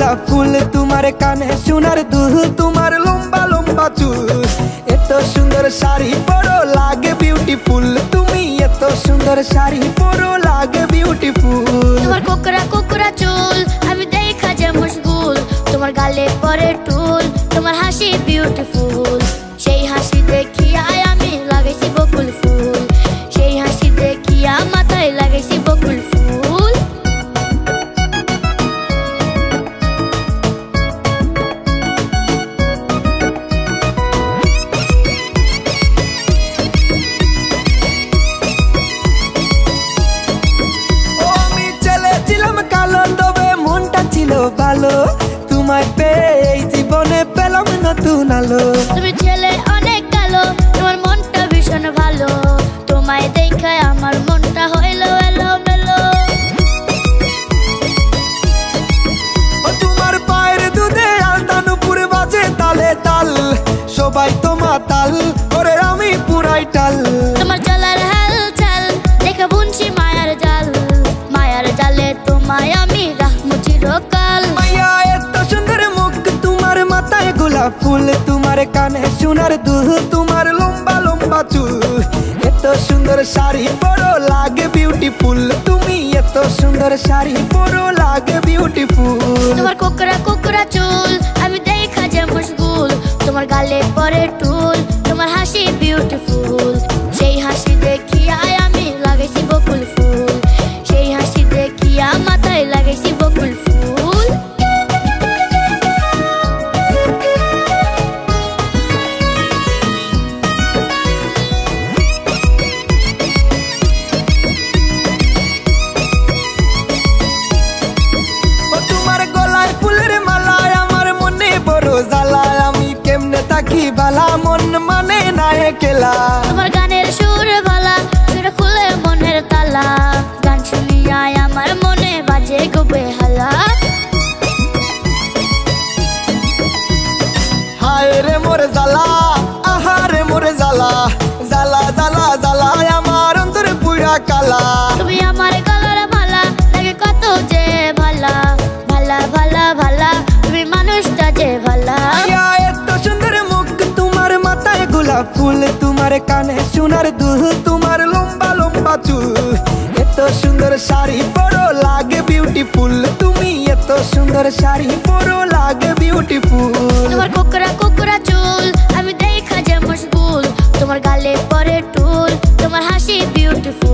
গোলাপ ফুল তোমার কানে সোনার দুল তোমার লম্বা লম্বা চুল এত সুন্দর শাড়ি পরো লাগে বিউটিফুল তুমি এত সুন্দর শাড়ি পরো লাগে বিউটিফুল তোমার কোকড়া কোকড়া চুল আমি দেখা যে মশগুল তোমার গালে পরে টুল তোমার হাসি বিউটিফুল সেই হাসি দেখিয়া আমি লাগাইছি বকুল ফুল সেই হাসি দেখিয়া মাথায় লাগাইছি বকুল ফুল আমি ছেলেছিলাম কালো তবে মনটা ছিল ভালো তোমায় পেয়ে এই জীবনে পেলাম নতুন আলো তুমি ছেলে অনেক কালো তোমার মনটা ভীষণ ভালো তোমায় দেখে আমার মনটা হইলো এলো মেলো তোমার পায়ের দুধে আলতা নুপুর বাজে তালে তাল সবাই তোমার তাল ওরে আমি পুরাই টাল তোমার চলার হাল চাল দেখে বুনছি মায়ার জালে তোমায় আমি রাখবো চিরকাল মাইয়া এত সুন্দর মুখ তোমার মাথায় গোলাপ ফুল তোমার কানে সোনার দুল তোমার লম্বা লম্বা চুল এত সুন্দর শাড়ি পরো লাগে বিউটিফুল তুমি এত সুন্দর শাড়ি পরো লাগে বিউটিফুল তোমার কোকড়া কোকড়া চুল আমি দেখা যে মশগুল তোমার গালে পরে টুল তোমার হাসি বিউটিফুল সেই হাসি দেখিয়া আমি লাগাইছি বকুল ফুল সেই হাসি দেখিয়া মাথায় লাগাইছি বকুল ফুল তোমার গলায় ফুলের মালায় আমার মনে বড় জ্বালায় আমি কেমনে থাকি বালা মন মানে না একলা তোমার গানের সুর বালা সুর খুলে মনের তালা গান শুনিয়া আমার মনে বাজে গো বেহালা হায় রে মোর জ্বালা আহারে মোর জ্বালা জ্বালা জ্বালা জ্বালা আমার অন্তরে পুরা কালা তুমি আমার গলার মালা লাগে কত যে ভালা ভালা ভালা ভালা তুমি মানুষটা যে ভালা মাইয়া এত সুন্দর মুখ তোমার মাথায় গোলাপ ফুল তোমার কানে সোনার দুল তোমার লম্বা লম্বা চুল এত সুন্দর শাড়ি পরো লাগে বিউটিফুল তুমি এত সুন্দর শাড়ি পরো লাগে বিউটিফুল তোমার কোকড়া কোকড়া চুল আমি দেখা যে মশগুল তোমার গালে পরে টুল তোমার হাসি বিউটিফুল